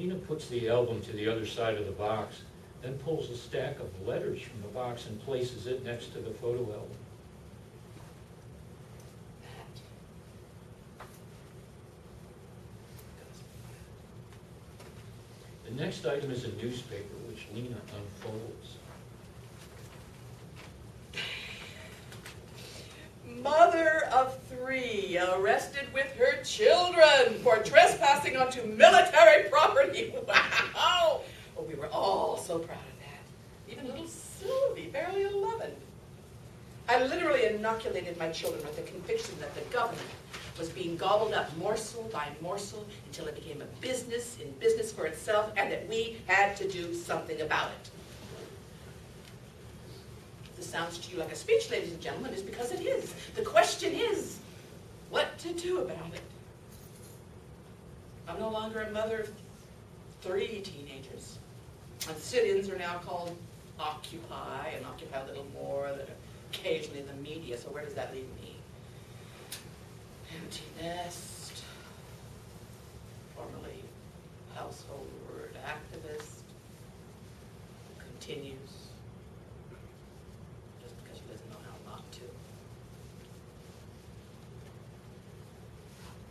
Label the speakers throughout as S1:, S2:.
S1: Lena puts the album to the other side of the box, then pulls a stack of letters from the box and places it next to the photo album. The next item is a newspaper, which Lena unfolds.
S2: Mother of 3 arrested with her children for trespassing onto military property. Wow! Oh, we were all so proud of that. Even little Sylvie, barely 11. I literally inoculated my children with the conviction that the government was being gobbled up morsel by morsel until it became a business in business for itself, and that we had to do something about it. If this sounds to you like a speech, ladies and gentlemen, is because it is. The question is, what to do about it? I'm no longer a mother of 3 teenagers. And sit-ins are now called Occupy, and Occupy a little more, than occasionally the media, so where does that leave me? Empty nest, formerly household word activist, continues, just because she doesn't know how not to.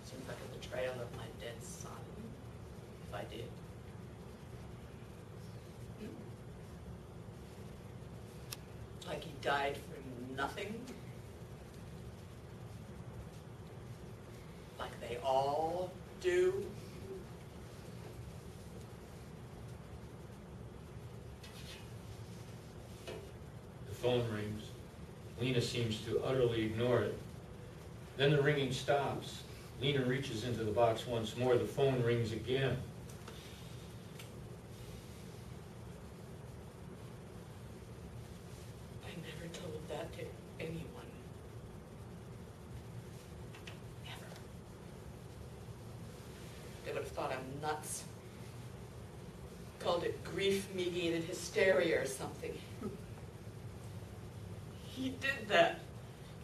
S2: Seems like a betrayal of my dead son, if I did. Like he died for nothing? Like they all do?
S1: The phone rings. Lena seems to utterly ignore it. Then the ringing stops. Lena reaches into the box once more. The phone rings again.
S2: I never told that to anyone. Never. They would have thought I'm nuts. Called it grief-mediated hysteria or something. He did that.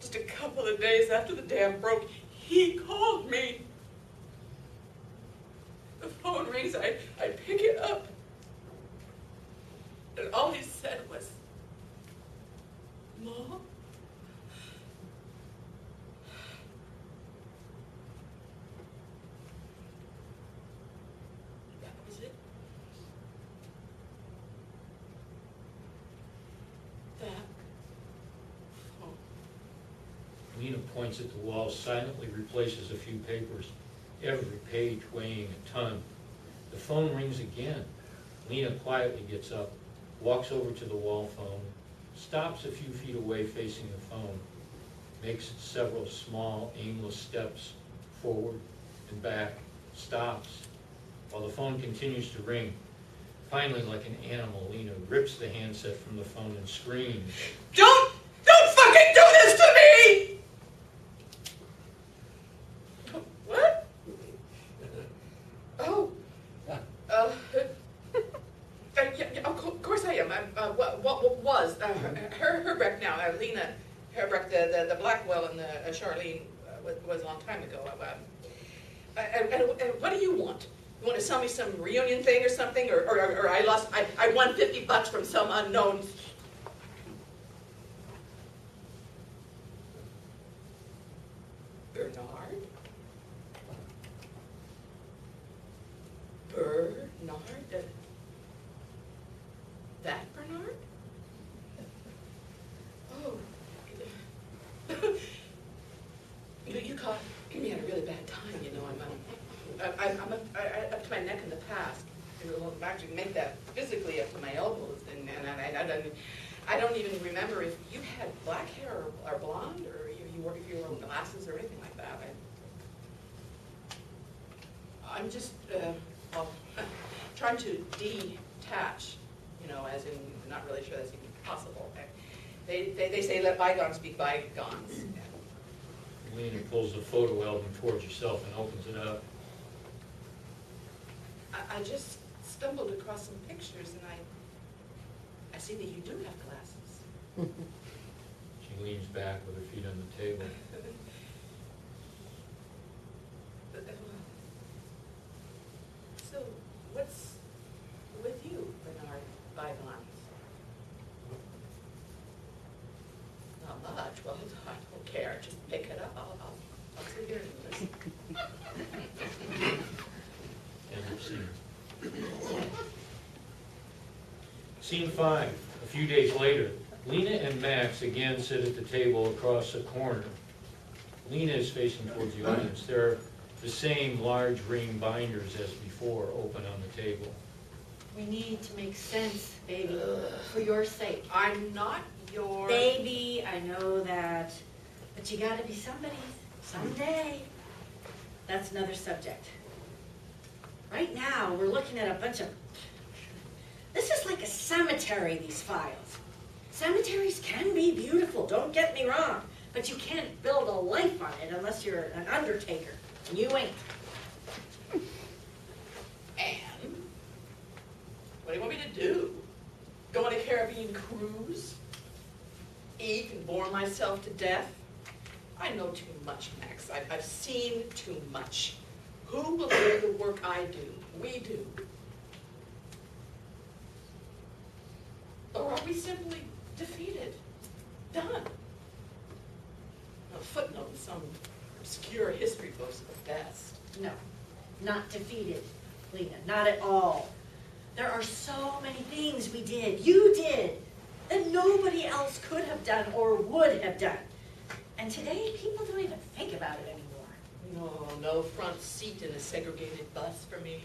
S2: Just a couple of days after the dam broke, he called me. The phone rings, I pick it up. And all he said was, "Mom?" That was it. That phone.
S1: Lena points at the wall, silently replaces a few papers, every page weighing a ton. The phone rings again. Lena quietly gets up, walks over to the wall phone, stops a few feet away facing the phone, makes several small, aimless steps forward and back, stops, while the phone continues to ring. Finally, like an animal, Lena rips the handset from the phone and screams,
S2: Don't fucking do this to me! What? Oh. Yeah, of course I am. What was Herbrecht now? Lena Herbrecht, the Blackwell and the Charlene was a long time ago. And what do you want? You want to sell me some reunion thing or something, or I won $50 from some unknown. Bernard? That Bernard? Oh. You caught me at a really bad time, you know. I'm up to my neck in the past. I'll actually make that physically up to my elbows, and I don't even remember if you had black hair or blonde, or if you wore glasses or anything like that. I'm just trying to detach, you know, as in not really sure that's even possible. They say let bygones be bygones.
S1: Lena pulls the photo album towards herself and opens it up.
S2: I just stumbled across some pictures, and I see that you do have glasses.
S1: She leans back with her feet on the table.
S2: So, what's charge. Well, I don't care. Just pick it up. I'll sit here and listen.
S1: End of scene. Scene 5. A few days later, Lena and Max again sit at the table across the corner. Lena is facing towards the audience. There are the same large ring binders as before open on the table.
S3: We need to make sense, baby, for your sake.
S2: I'm not your...
S3: Baby, I know that, but you gotta be somebody's someday. That's another subject. Right now, we're looking at a bunch of... This is like a cemetery, these files. Cemeteries can be beautiful, don't get me wrong, but you can't build a life on it unless you're an undertaker, and you ain't.
S2: And? What do you want me to do? Go on a Caribbean cruise? Eat and bore myself to death? I know too much, Max. I've seen too much. Who will do the work I do? We do. Or are we simply defeated? Done. A footnote in some obscure history books at the best.
S3: No, not defeated, Lena, not at all. There are so many things we did, you did, that nobody else could have done or would have done. And today, people don't even think about it anymore.
S2: No front seat in a segregated bus for me.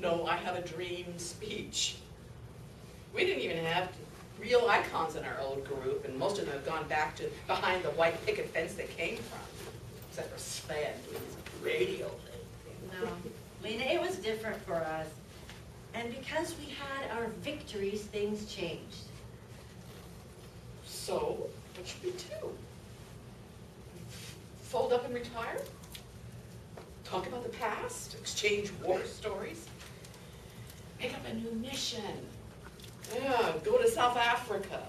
S2: No, I have a dream speech. We didn't even have real icons in our old group, and most of them have gone back to behind the white picket fence they came from, except for Sven doing his radio thing.
S3: No, Lena, it was different for us. And because we had our victories, things changed.
S2: So, what should we do? Fold up and retire? Talk about the past? Exchange war stories? Make up a new mission? Yeah, go to South Africa.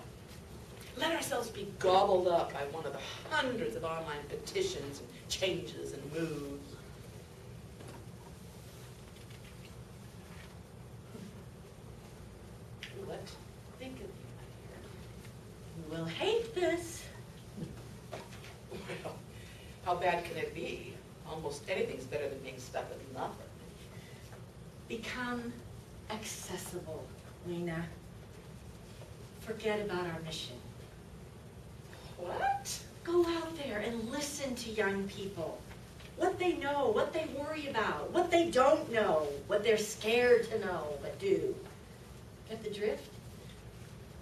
S2: Let ourselves be gobbled up by one of the hundreds of online petitions and changes and moves. What? Think of
S3: You will hate this.
S2: Well, how bad can it be? Almost anything's better than being stuck with nothing.
S3: Become accessible, Lena. Forget about our mission.
S2: What?
S3: Go out there and listen to young people. What they know, what they worry about, what they don't know, what they're scared to know but do. Get the drift?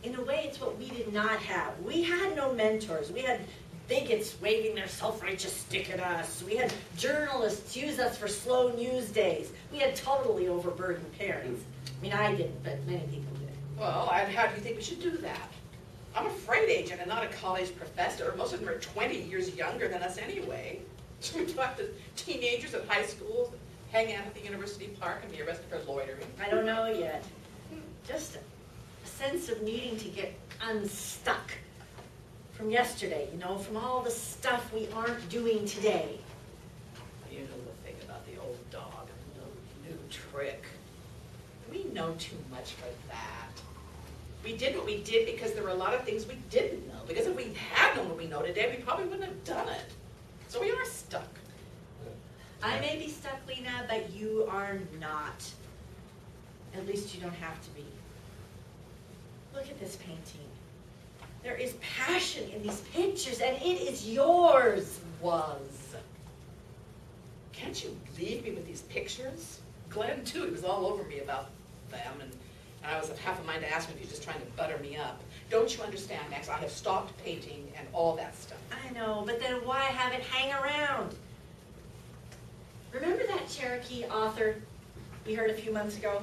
S3: In a way, it's what we did not have. We had no mentors. We had bigots waving their self-righteous stick at us. We had journalists use us for slow news days. We had totally overburdened parents. I mean, I didn't, but many people did.
S2: Well, and how do you think we should do that? I'm a freight agent and not a college professor. Most of them are 20 years younger than us anyway. We talk to teenagers at high schools, hang out at the University Park and be arrested for loitering.
S3: I don't know yet. Just a sense of needing to get unstuck from yesterday, you know, from all the stuff we aren't doing today.
S2: You know the thing about the old dog, no new trick. We know too much for that. We did what we did because there were a lot of things we didn't know. Because if we had known what we know today, we probably wouldn't have done it. So we are stuck.
S3: I may be stuck, Lena, but you are not. At least you don't have to be. Look at this painting. There is passion in these pictures, and it is yours.
S2: Was. Can't you leave me with these pictures? Glen, too, he was all over me about them, and I was half a mind to ask him if he was just trying to butter me up. Don't you understand, Max? I have stopped painting and all that stuff.
S3: I know, but then why have it hang around? Remember that Cherokee author we heard a few months ago?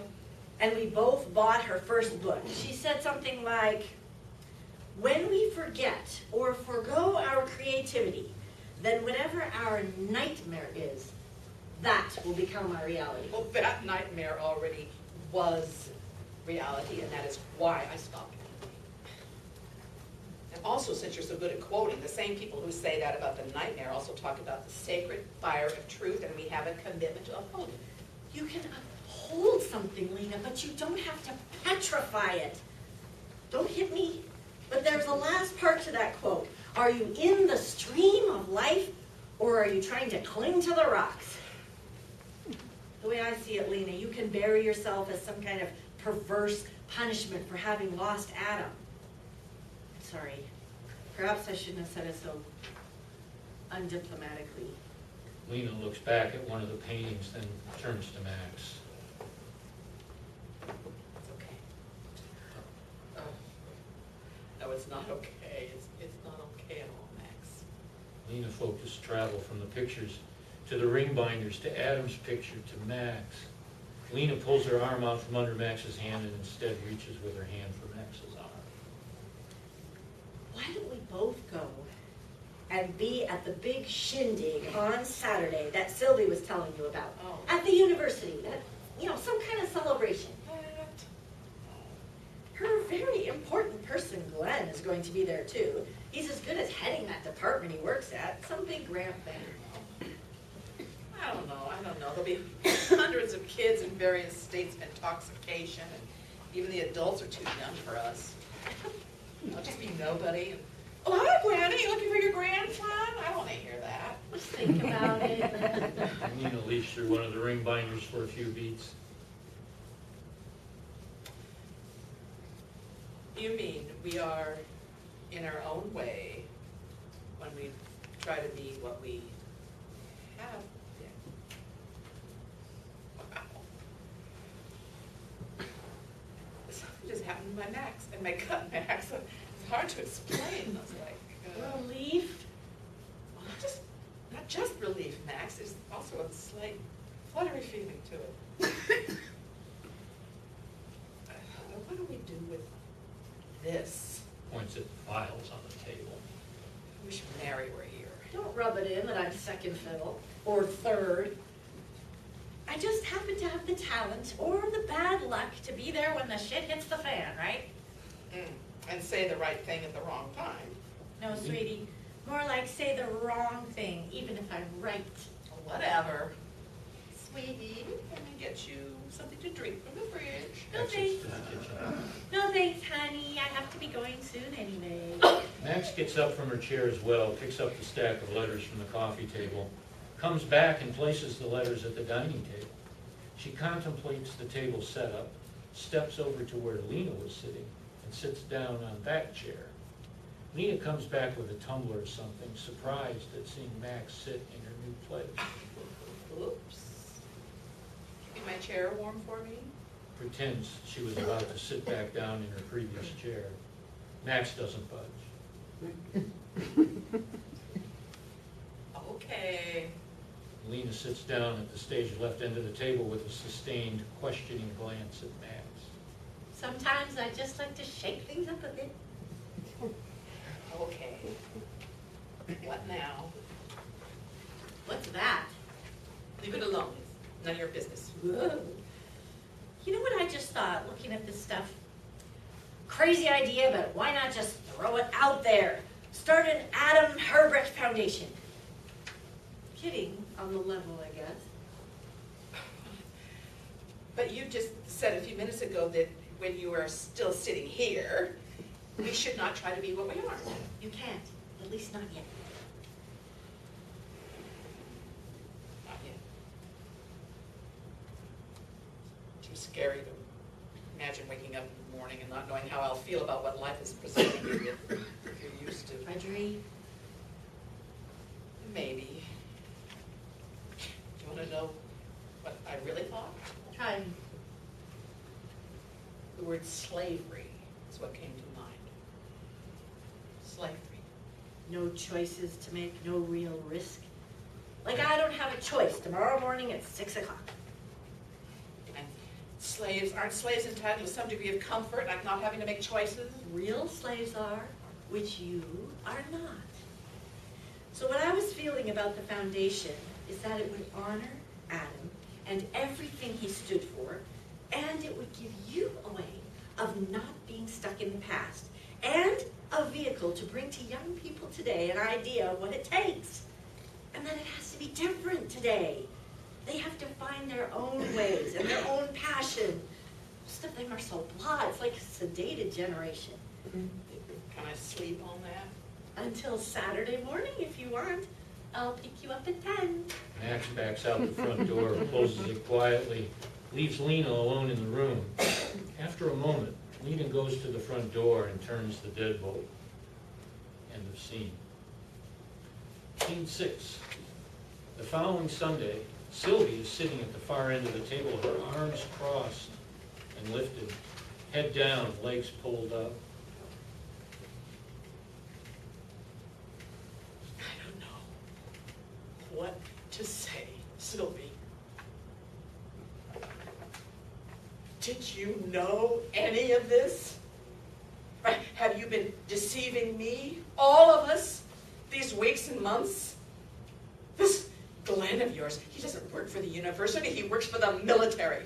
S3: And we both bought her first book. She said something like, when we forget or forgo our creativity, then whatever our nightmare is, that will become our reality.
S2: Well, that nightmare already was reality, and that is why I stopped painting. And also, since you're so good at quoting, the same people who say that about the nightmare also talk about the sacred fire of truth, and we have a commitment to uphold it.
S3: You can uphold something, Lena, but you don't have to petrify it. Don't hit me. But there's a last part to that quote. Are you in the stream of life, or are you trying to cling to the rocks? The way I see it, Lena, you can bury yourself as some kind of perverse punishment for having lost Adam. I'm sorry. Perhaps I shouldn't have said it so undiplomatically.
S1: Lena looks back at one of the paintings, then turns to Max.
S2: It's okay. Oh. No, it's not okay. It's not okay at all, Max.
S1: Lena focused travel from the pictures to the ring binders to Adam's picture to Max. Lena pulls her arm out from under Max's hand and instead reaches with her hand for Max's arm.
S3: Why don't we both go and be at the big shindig on Saturday that Sylvie was telling you about?
S2: Oh.
S3: At the university, some kind of celebration.
S2: What?
S3: Her very important person, Glen, is going to be there too. He's as good as heading that department he works at, some big grant thing.
S2: I don't know. There'll be hundreds of kids in various states of intoxication, and even the adults are too young for us. I'll just be nobody. And, oh, hi, Granny. You looking for your grandson? I don't want to hear that.
S3: Just think about it.
S1: Lena leafs through one of the ring binders for a few beats.
S2: You mean we are in our own way when we try to be what we have been? Wow. Something just happened to my Max, and my gut Max. It's hard to explain. I was like,
S3: Relief?
S2: not just relief, Max. There's also a slight fluttery feeling to it. What do we do with this?
S1: Points at the files on the table.
S2: I wish Mary were here.
S3: Don't rub it in that I'm second fiddle or third. I just happen to have the talent or the bad luck to be there when the shit hits the fan, right?
S2: And say the right thing at the wrong time.
S3: No, sweetie. More like say the wrong thing, even if I'm right.
S2: Whatever. Sweetie, let me get you something to drink from the fridge.
S3: No
S1: Exits
S3: thanks.
S1: to the kitchen.
S3: No thanks, honey. I have to be going soon anyway.
S1: Max gets up from her chair as well, picks up the stack of letters from the coffee table, comes back and places the letters at the dining table. She contemplates the table setup, steps over to where Lena was sitting, and sits down on that chair. Lena comes back with a tumbler or something, surprised at seeing Max sit in her new place.
S2: Oops. Keeping my chair warm for me?
S1: Pretends she was about to sit back down in her previous chair. Max doesn't budge.
S2: Okay.
S1: Lena sits down at the stage left end of the table with a sustained, questioning glance at Max.
S3: Sometimes I just like to shake things up a bit.
S2: Okay. What now?
S3: What's that?
S2: Leave it alone. It's none of your business.
S3: Whoa. You know what I just thought, looking at this stuff? Crazy idea, but why not just throw it out there? Start an Adam Herbert Foundation. Kidding on the level, I guess.
S2: But you just said a few minutes ago that when you are still sitting here, we should not try to be what we are.
S3: You can't, at least not yet.
S2: Not yet. Too scary to imagine waking up in the morning and not knowing how I'll feel about what life is presenting me with. If you're used to.
S3: Vajra,
S2: Maybe. Do you want to know what I really thought?
S3: try.
S2: The word slavery is what came to mind. Slavery.
S3: No choices to make, no real risk. Like I don't have a choice tomorrow morning at 6 o'clock.
S2: And aren't slaves entitled to some degree of comfort, like not having to make choices?
S3: Real slaves are, which you are not. So what I was feeling about the foundation is that it would honor Adam and everything he stood for, and it would give you a way of not being stuck in the past, and a vehicle to bring to young people today an idea of what it takes, and that it has to be different today. They have to find their own ways and their own passion. Most of them are so blah, it's like a sedated generation.
S2: Can I sleep on that?
S3: Until Saturday morning, if you want. I'll pick you up at 10.
S1: Max backs out the front door, closes it quietly, leaves Lena alone in the room. After a moment, Lena goes to the front door and turns the deadbolt. End of scene. Scene 6. The following Sunday, Sylvie is sitting at the far end of the table, her arms crossed and lifted, head down, legs pulled up.
S2: I don't know what to say, Sylvie. Did you know any of this? Right? Have you been deceiving me, all of us, these weeks and months? This Glen of yours, he doesn't work for the university, he works for the military.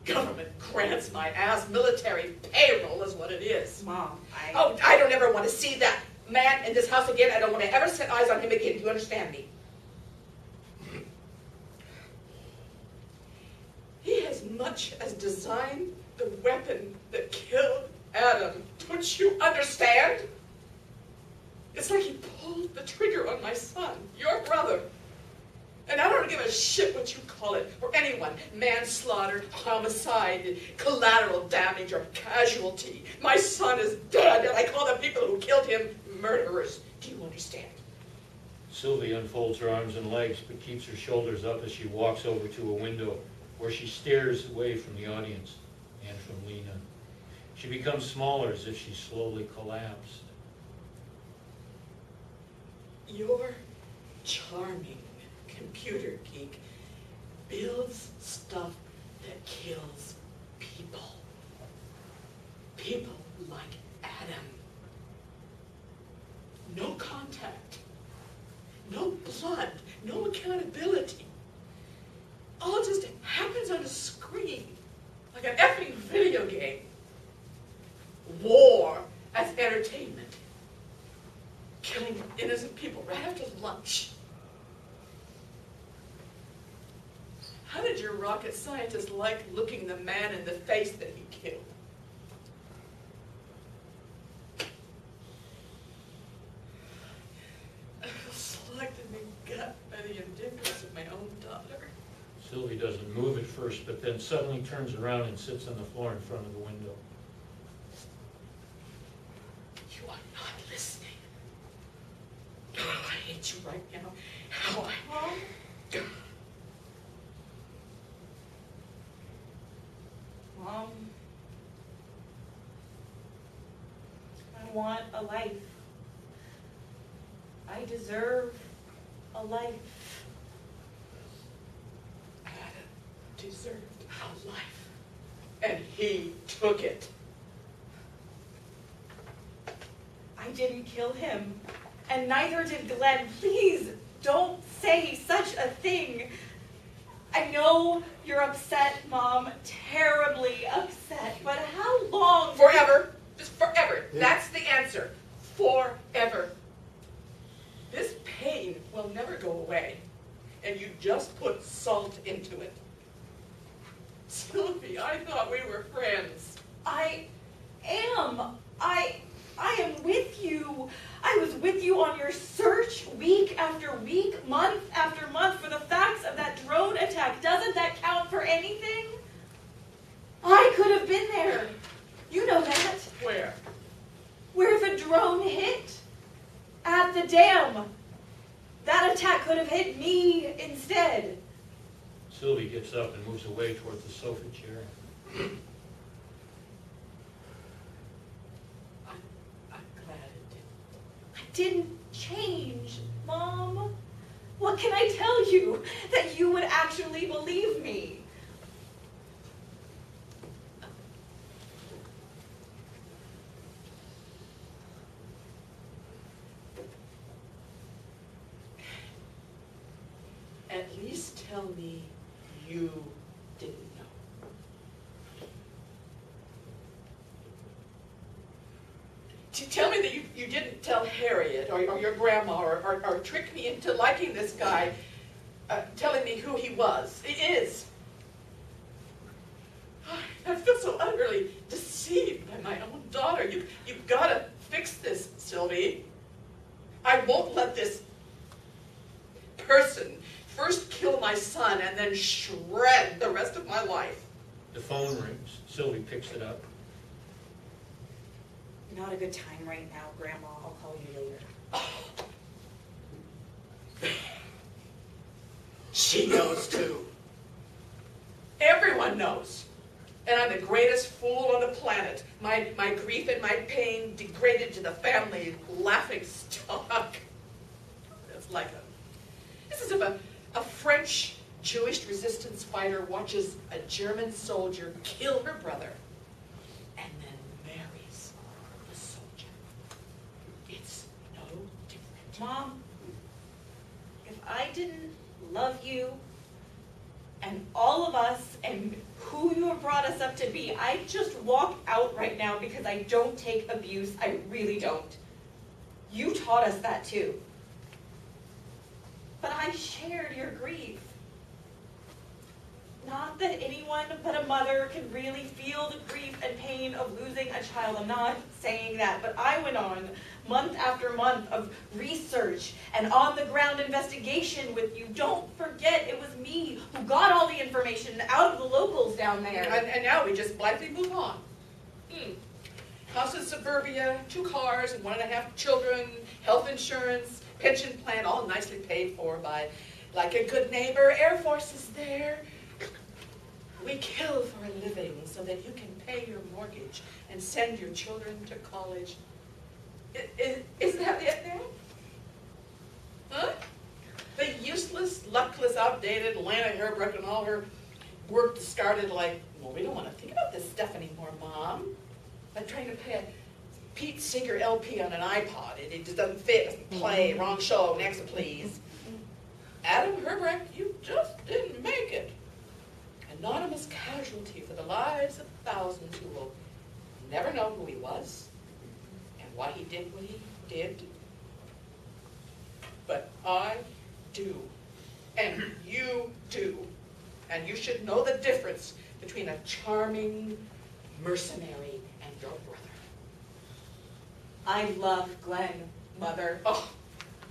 S2: Government grants my ass, military payroll is what it is.
S3: Mom,
S2: Oh, I don't ever want to see that man in this house again. I don't want to ever set eyes on him again. Do you understand me? He as much as designed the weapon that killed Adam. Don't you understand? It's like he pulled the trigger on my son, your brother. And I don't give a shit what you call it, or anyone. Manslaughter, homicide, collateral damage, or casualty. My son is dead, and I call the people who killed him murderers. Do you understand?
S1: Sylvie unfolds her arms and legs, but keeps her shoulders up as she walks over to a window, where she stares away from the audience and from Lena. She becomes smaller as if she slowly collapsed.
S2: Your charming computer geek builds stuff that kills people. People like Adam. No contact, no blood, no accountability. All just happens on a screen, like an effing video game. War as entertainment. Killing innocent people right after lunch. How did your rocket scientist like looking the man in the face that he killed? I feel selected and gut by the indifference of my own daughter.
S1: Sylvie doesn't move at first, but then suddenly turns around and sits on the floor in front of the window.
S2: You are not listening. Oh, I hate you right now. How I...
S4: Mom, I want a life. I deserve a life.
S2: Adam deserved a life, and he took it.
S4: I didn't kill him, and neither did Glen. Please don't say such a thing. I know you're upset, Mom, terribly upset, but how long?
S2: Forever. Just forever. That's the answer. Forever. This pain will never go away, and you just put salt into it. Sylvie, I thought we were friends.
S4: I am. I am with you. I was with you on your search week after week, month after month for the facts of that drone attack. Doesn't that count for anything? I could have been there. You know that.
S2: Where?
S4: Where the drone hit. At the dam. That attack could have hit me instead.
S1: Sylvie gets up and moves away toward the sofa chair.
S2: I'm glad it did.
S4: I didn't change, Mom. What can I tell you that you would actually believe me?
S2: At least tell me you didn't know. Tell me that you didn't tell Harriet or your grandma or trick me into liking this guy, telling me who he was. It is. I feel so utterly deceived by my own daughter. You've got to fix this, Sylvie. shred the rest of my life.
S1: The phone rings. Sylvie picks it up.
S4: Not a good time right now, Grandma. I'll call you later.
S2: She knows too. Everyone knows. And I'm the greatest fool on the planet. My grief and my pain degraded to the family laughing stock. It's like this is if a French Jewish resistance fighter watches a German soldier kill her brother and then marries the soldier. It's no different.
S4: Mom, if I didn't love you and all of us and who you have brought us up to be, I'd just walk out right now because I don't take abuse. I really don't. You taught us that too. But I shared your grief. Not that anyone but a mother can really feel the grief and pain of losing a child. I'm not saying that, but I went on month after month of research and on-the-ground investigation with you. Don't forget, it was me who got all the information out of the locals down there.
S2: And now we just blithely move on. House in suburbia, 2 cars and 1.5 children, health insurance, pension plan, all nicely paid for by, like a good neighbor. Air Force is there. We kill for a living so that you can pay your mortgage and send your children to college. Isn't that it now? Huh? The useless, luckless, outdated Lena Hairbrook and all her work discarded like, well, we don't want to think about this stuff anymore, Mom. Like trying to pay a Pete Seeger LP on an iPod. It just doesn't fit, doesn't play, wrong show, next please. Adam Hairbrook, you just didn't make it. Anonymous casualty for the lives of thousands who will never know who he was and why he did what he did. But I do, and you do, and you should know the difference between a charming mercenary and your brother.
S4: I love Glen, Mother.
S2: Oh,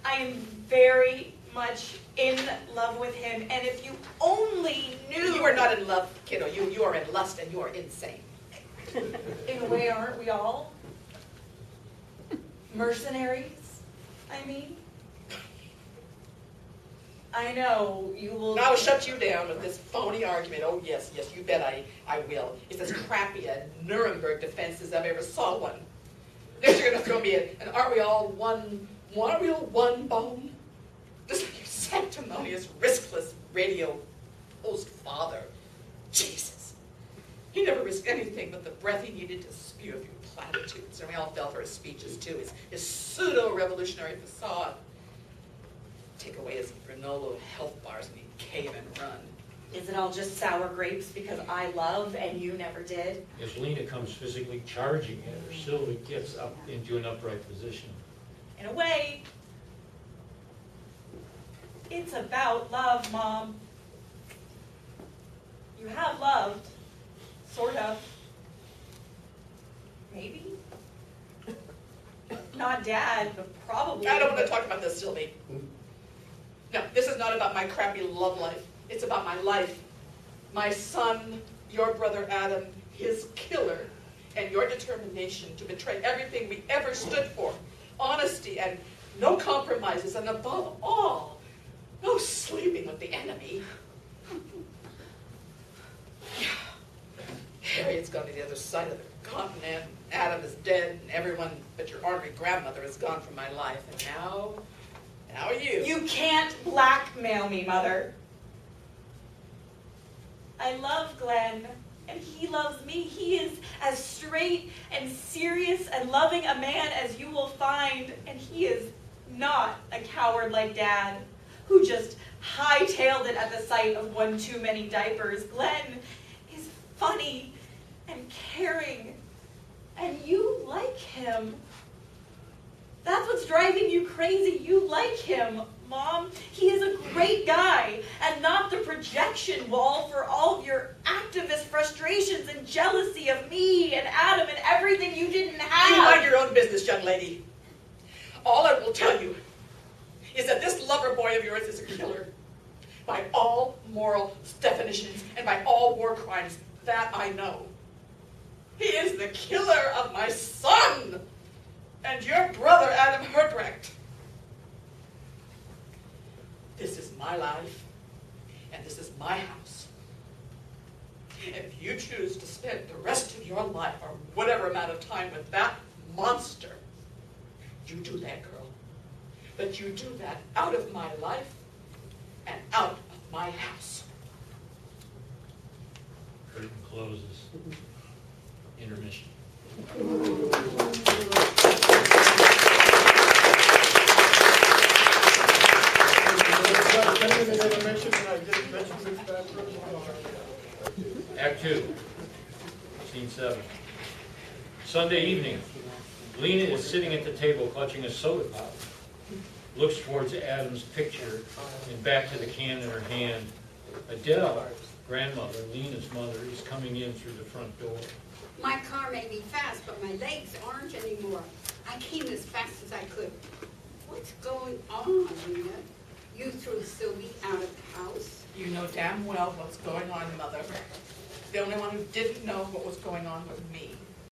S4: I am very much in love with him, and if you only knew...
S2: you are not in love, kiddo. You are in lust and you are insane.
S4: In a way, aren't we all? Mercenaries, I mean. I know, you will...
S2: I'll shut you down with this phony argument. Oh, yes, you bet I will. It's as crappy a Nuremberg defense as I've ever saw one. Next you're going to throw me an aren't we all one bone? Just like your sanctimonious, riskless radio host father. Jesus. He never risked anything but the breath he needed to spew a few platitudes. And we all fell for his speeches, too. His pseudo-revolutionary facade. Take away his granola health bars and he'd cave and run.
S4: Is it all just sour grapes because I love and you never did?
S1: As Lena comes physically charging at her, Sylvie gets up into an upright position.
S4: In a way, it's about love, Mom. You have loved, sort of. Maybe. Not Dad, but probably.
S2: I don't want to talk about this, Sylvie. No, this is not about my crappy love life. It's about my life. My son, your brother Adam, his killer, and your determination to betray everything we ever stood for. Honesty and no compromises, and above all, no sleeping with the enemy. Harriet's gone to the other side of the continent. Adam is dead, and everyone but your ornery grandmother is gone from my life. And now you.
S4: You can't blackmail me, Mother. I love Glen, and he loves me. He is as straight and serious and loving a man as you will find, and he is not a coward like Dad, who just hightailed it at the sight of one too many diapers. Glen is funny and caring, and you like him. That's what's driving you crazy. You like him, Mom. He is a great guy, and not the projection wall for all of your activist frustrations and jealousy of me and Adam and everything you didn't have.
S2: You mind your own business, young lady. All I will tell you is that this lover boy of yours is a killer. by all moral definitions and by all war crimes. That I know. He is the killer of my son and your brother Adam Herbrecht. This is my life, and this is my house. If you choose to spend the rest of your life, or whatever amount of time, with that monster, you do that, girl. But you do that out of my life and out of my house.
S1: Curtain closes. Intermission. Act 2, Scene 7. Sunday evening. Lena is sitting at the table clutching a soda pop. Looks towards Adam's picture and back to the can in her hand. Adele, grandmother, Lena's mother, is coming in through the front door.
S5: My car may be fast, but my legs aren't anymore. I came as fast as I could. What's going on, Lena? You threw Sylvie out of the house?
S2: You know damn well what's going on, Mother. The only one who didn't know what was going on was me.